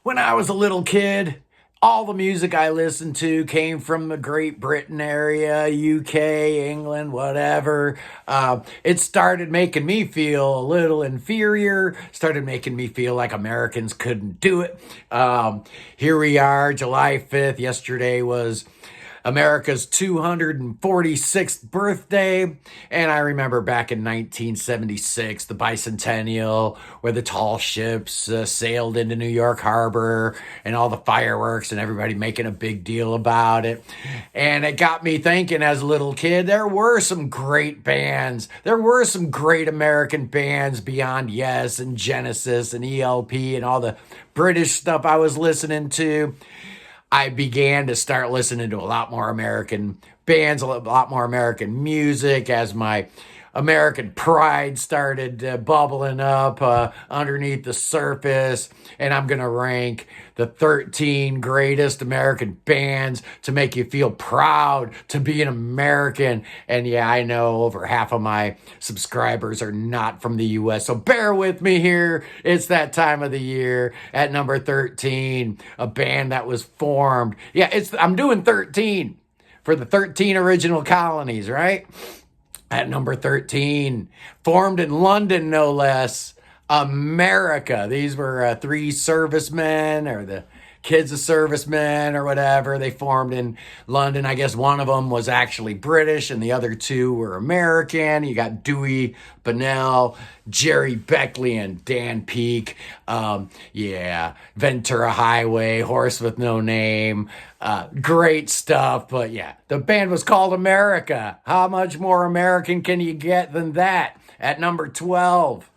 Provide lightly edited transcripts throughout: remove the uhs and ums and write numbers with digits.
When I was a little kid, all the music I listened to came from the Great Britain area, UK, England, whatever. It started making me feel a little inferior, started making me feel like Americans couldn't do it. Here we are, July 5th. Yesterday was America's 246th birthday. And I remember back in 1976, the bicentennial, where the tall ships sailed into New York Harbor and all the fireworks and everybody making a big deal about it. And it got me thinking as a little kid, there were some great bands. There were some great American bands beyond Yes and Genesis and ELP and all the British stuff I was listening to. I began to start listening to a lot more American bands, a lot more American music as my American pride started bubbling up underneath the surface. And I'm going to rank the 13 greatest American bands to make you feel proud to be an American. And yeah, I know over half of my subscribers are not from the US. So bear with me here. It's that time of the year. At number 13, a band that was formed. Yeah, I'm doing 13 for the 13 original colonies, right? At number 13, formed in London, no less, America. These were three servicemen or the kids of servicemen or whatever. They formed in London. I guess one of them was actually British and the other two were American. You got Dewey Bunnell, Jerry Beckley, and Dan Peake. Yeah, Ventura Highway, Horse with No Name. Great stuff. But yeah, the band was called America. How much more American can you get than that? At number 12.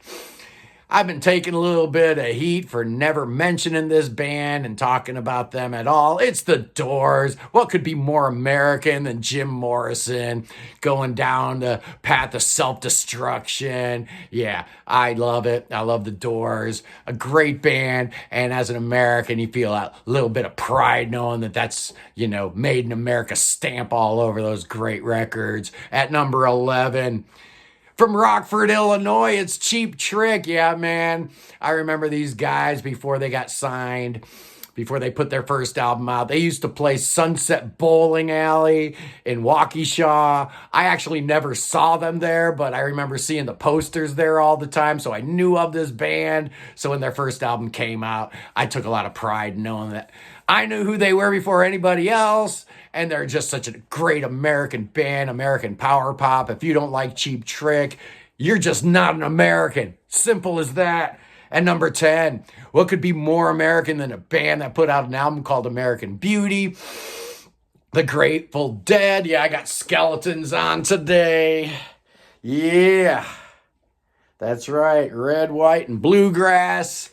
I've been taking a little bit of heat for never mentioning this band and talking about them at all. It's the Doors. What could be more American than Jim Morrison going down the path of self-destruction? Yeah, I love it. I love the Doors. A great band. And as an American, you feel a little bit of pride knowing that that's, made in America stamp all over those great records. At number 11, from Rockford, Illinois, it's Cheap Trick. Yeah, man. I remember these guys before they got signed, before they put their first album out. They used to play Sunset Bowling Alley in Waukesha. I actually never saw them there, but I remember seeing the posters there all the time, so I knew of this band. So when their first album came out, I took a lot of pride knowing that I knew who they were before anybody else. And they're just such a great American band, American power pop. If you don't like Cheap Trick, you're just not an American. Simple as that. And number 10, what could be more American than a band that put out an album called American Beauty? The Grateful Dead. Yeah, I got skeletons on today. Yeah, that's right. Red, white, and bluegrass.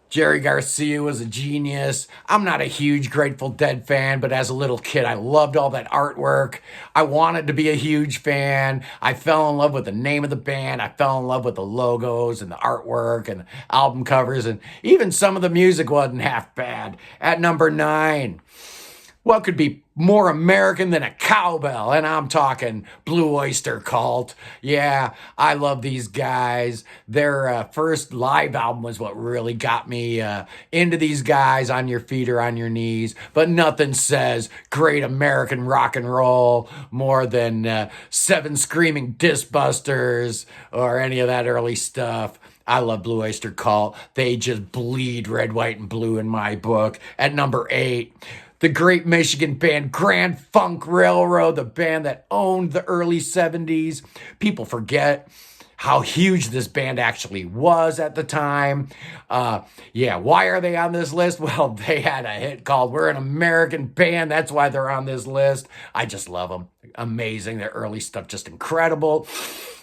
Jerry Garcia was a genius. I'm not a huge Grateful Dead fan, but as a little kid, I loved all that artwork. I wanted to be a huge fan. I fell in love with the name of the band. I fell in love with the logos and the artwork and the album covers, and even some of the music wasn't half bad. At number 9, what could be more American than a cowbell? And I'm talking Blue Oyster Cult. Yeah, I love these guys. Their first live album was what really got me into these guys, On Your Feet or On Your Knees. But nothing says great American rock and roll more than Seven Screaming Disc Busters or any of that early stuff. I love Blue Oyster Cult. They just bleed red, white, and blue in my book. At number 8, the great Michigan band Grand Funk Railroad, the band that owned the early 70s. People forget how huge this band actually was at the time. Yeah, why are they on this list? Well, they had a hit called We're an American Band. That's why they're on this list. I just love them. Amazing. Their early stuff, just incredible.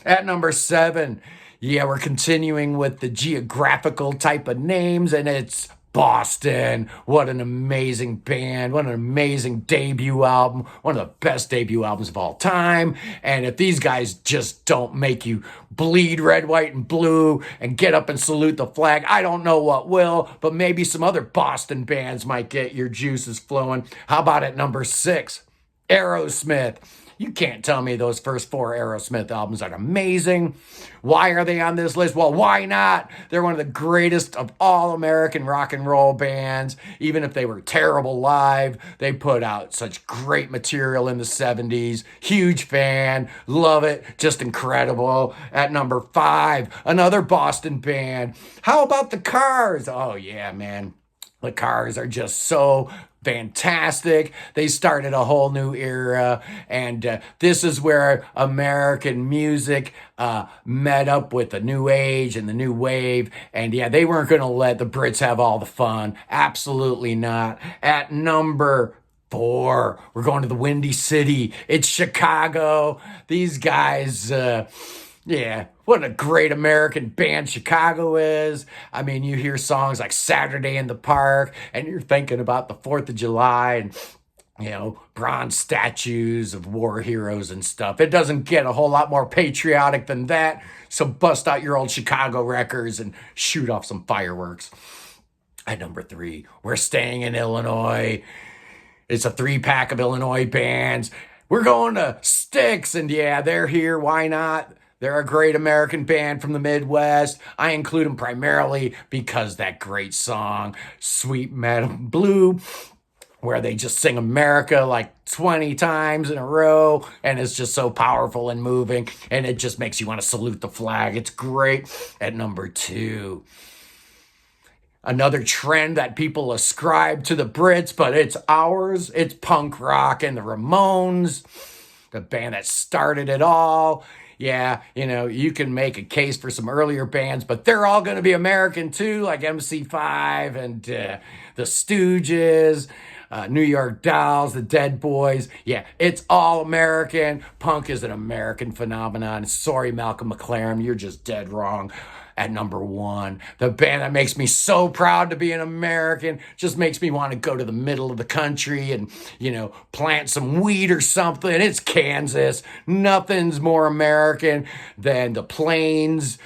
At number 7, yeah, we're continuing with the geographical type of names, and it's Boston. What an amazing band. What an amazing debut album. One of the best debut albums of all time. And if these guys just don't make you bleed red, white, and blue and get up and salute the flag, I don't know what will, but maybe some other Boston bands might get your juices flowing. How about at number 6? Aerosmith. You can't tell me those first four Aerosmith albums are amazing. Why are they on this list? Well, why not? They're one of the greatest of all American rock and roll bands. Even if they were terrible live, they put out such great material in the 70s. Huge fan. Love it. Just incredible. At number 5, another Boston band. How about the Cars? Oh, yeah, man. The Cars are just so fantastic. They started a whole new era, and this is where American music met up with the new age and the new wave. And yeah, they weren't going to let the Brits have all the fun. Absolutely not. At number 4, we're going to the Windy City. It's Chicago. These guys, yeah, what a great American band Chicago is. I mean, you hear songs like Saturday in the Park, and you're thinking about the 4th of July and, bronze statues of war heroes and stuff. It doesn't get a whole lot more patriotic than that. So bust out your old Chicago records and shoot off some fireworks. At number 3, we're staying in Illinois. It's a 3-pack of Illinois bands. We're going to Styx, and yeah, they're here. Why not? They're a great American band from the Midwest. I include them primarily because that great song, Sweet Madam Blue, where they just sing America like 20 times in a row, and it's just so powerful and moving, and it just makes you want to salute the flag. It's great. At number 2, another trend that people ascribe to the Brits, but it's ours. It's punk rock and the Ramones, the band that started it all. Yeah, you can make a case for some earlier bands, but they're all going to be American too, like MC5 and the Stooges, New York Dolls, the Dead Boys. Yeah, it's all American. Punk is an American phenomenon. Sorry, Malcolm McLaren, you're just dead wrong. At number 1, the band that makes me so proud to be an American, just makes me want to go to the middle of the country and, plant some weed or something. It's Kansas. Nothing's more American than the Plains,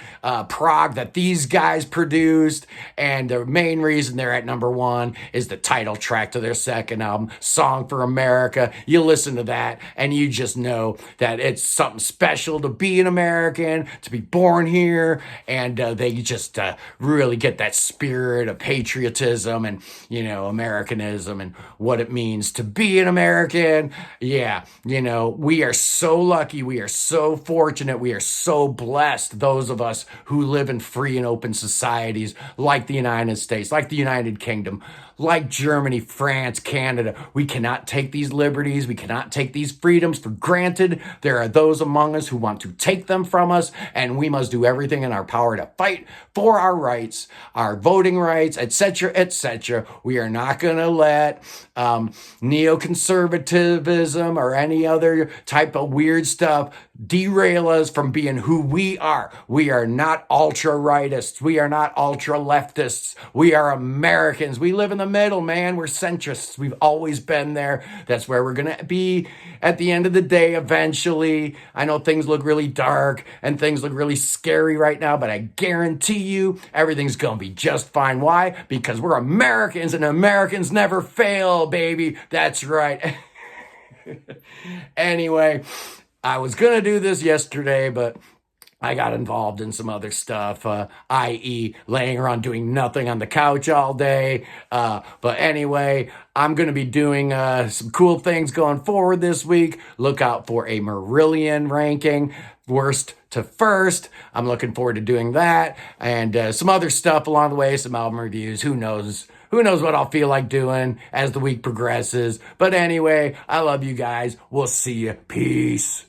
prog that these guys produced. And the main reason they're at number 1 is the title track to their second album, Song for America. You listen to that and you just know that it's something special to be an American, to be born here, and they just really get that spirit of patriotism and, Americanism and what it means to be an American. Yeah, we are so lucky. We are so fortunate. We are so blessed, those of us who live in free and open societies like the United States, like the United Kingdom, like Germany, France, Canada. We cannot take these liberties. We cannot take these freedoms for granted. There are those among us who want to take them from us, and we must do everything in our power to fight for our rights, our voting rights, etc., etc. We are not going to let neoconservatism or any other type of weird stuff derail us from being who we are. We are not ultra-rightists. We are not ultra-leftists. We are Americans. We live in the middle, man. We're centrists. We've always been there. That's where we're going to be at the end of the day eventually. I know things look really dark and things look really scary right now, but I guarantee you everything's going to be just fine. Why? Because we're Americans, and Americans never fail, baby. That's right. Anyway, I was going to do this yesterday, but I got involved in some other stuff, i.e. laying around doing nothing on the couch all day. But anyway, I'm going to be doing some cool things going forward this week. Look out for a Marillion ranking, worst to first. I'm looking forward to doing that, and some other stuff along the way, some album reviews. Who knows? Who knows what I'll feel like doing as the week progresses. But anyway, I love you guys. We'll see you. Peace.